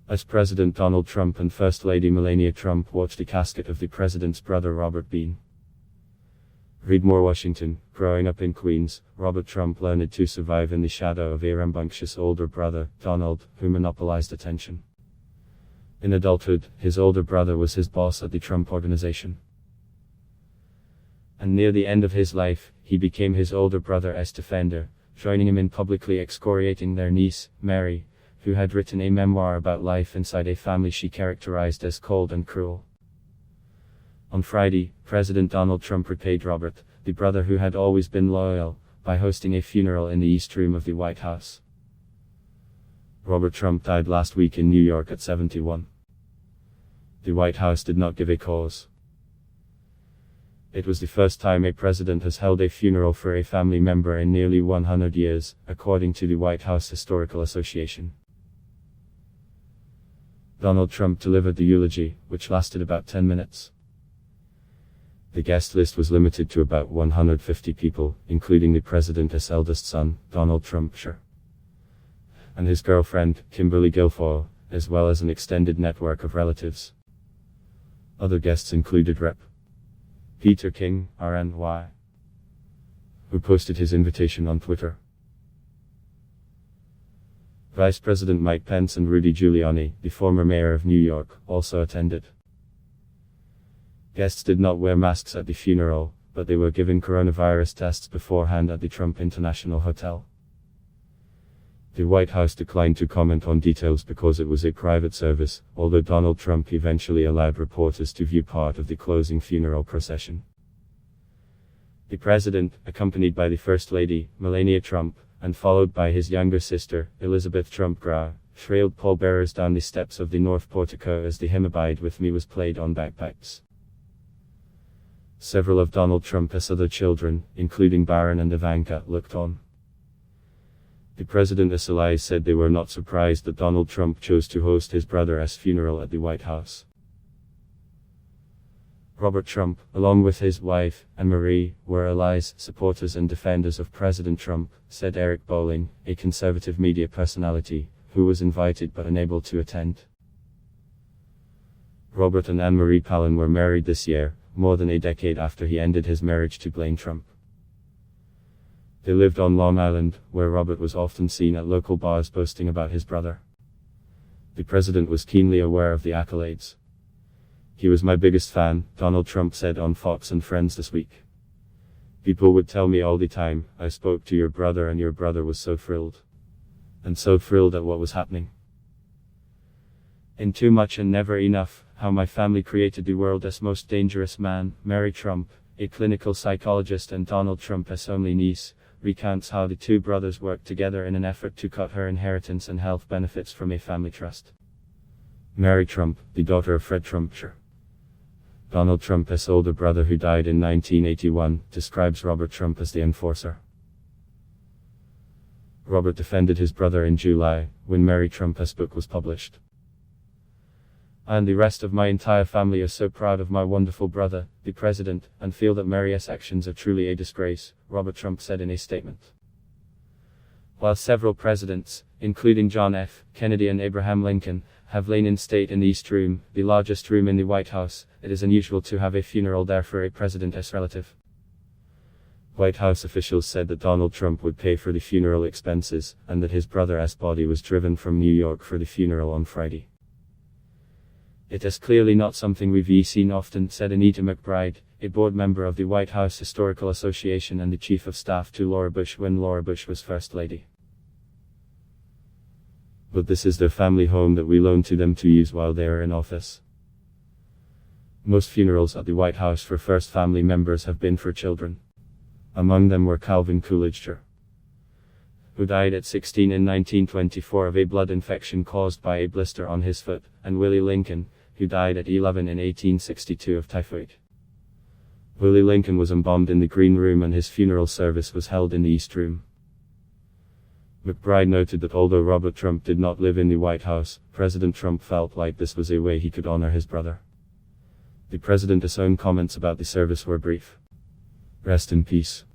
As President Donald Trump and First Lady Melania Trump watched the casket of the president's brother Robert Bein. Read MoreWASHINGTON. Growing up in Queens, Robert Trump learned to survive in the shadow of a rambunctious older brother, Donald, who monopolized attention. In adulthood, his older brother was his boss at the Trump Organization. And near the end of his life, he became his older brother's defender, joining him in publicly excoriating their niece, Mary, who had written a memoir about life inside a family she characterized as cold and cruel. On Friday, President Donald Trump repaid Robert, the brother who had always been loyal, by hosting a funeral in the East Room of the White House. Robert Trump died last week in New York at 71. The White House did not give a cause. It was the first time a president has held a funeral for a family member in nearly 100 years, according to the White House Historical Association. Donald Trump delivered the eulogy, which lasted about 10 minutes. The guest list was limited to about 150 people, including the president's eldest son, Donald Trump Jr., and his girlfriend, Kimberly Guilfoyle, as well as an extended network of relatives. Other guests included Rep. Peter King, RNY, who posted his invitation on Twitter. Vice President Mike Pence and Rudy Giuliani, the former mayor of New York, also attended. Guests did not wear masks at the funeral, but they were given coronavirus tests beforehand at the Trump International Hotel. The White House declined to comment on details because it was a private service, although Donald Trump eventually allowed reporters to view part of the closing funeral procession. The president, accompanied by the First Lady, Melania Trump, and followed by his younger sister, Elizabeth Trump Grau, trailed pallbearers down the steps of the North Portico as the hymn Abide With Me was played on bagpipes. Several of Donald Trump's other children, including Barron and Ivanka, looked on. The president's allies said they were not surprised that Donald Trump chose to host his brother's funeral at the White House. Robert Trump, along with his wife, Anne-Marie, were allies, supporters and defenders of President Trump, said Eric Bolling, a conservative media personality, who was invited but unable to attend. Robert and Anne-Marie Palin were married this year, more than a decade after he ended his marriage to Blaine Trump. They lived on Long Island, where Robert was often seen at local bars boasting about his brother. The president was keenly aware of the accolades. "He was my biggest fan," Donald Trump said on Fox and Friends this week. "People would tell me all the time, I spoke to your brother and your brother was so thrilled. And so thrilled at what was happening. In Too Much and Never Enough, How My Family Created the World's Most Dangerous Man," Mary Trump, a clinical psychologist and Donald Trump's only niece, recounts how the two brothers worked together in an effort to cut her inheritance and health benefits from a family trust. Mary Trump, the daughter of Fred Trump Jr., Donald Trump's older brother who died in 1981, describes Robert Trump as the enforcer. Robert defended his brother in July, when Mary Trump's book was published. "I and the rest of my entire family are so proud of my wonderful brother, the president, and feel that Mary's actions are truly a disgrace," Robert Trump said in a statement. While several presidents, including John F. Kennedy and Abraham Lincoln, have lain in state in the East Room, the largest room in the White House, it is unusual to have a funeral there for a president's relative. White House officials said that Donald Trump would pay for the funeral expenses, and that his brother's body was driven from New York for the funeral on Friday. "It is clearly not something we've seen often," said Anita McBride, a board member of the White House Historical Association and the chief of staff to Laura Bush when Laura Bush was First Lady. "But this is their family home that we loaned to them to use while they are in office." Most funerals at the White House for first family members have been for children. Among them were Calvin Coolidge Jr., who died at 16 in 1924 of a blood infection caused by a blister on his foot, and Willie Lincoln, who died at 11 in 1862 of typhoid. Willie Lincoln was embalmed in the Green Room and his funeral service was held in the East Room. McBride noted that although Robert Trump did not live in the White House, President Trump felt like this was a way he could honor his brother. The president's own comments about the service were brief. "Rest in peace."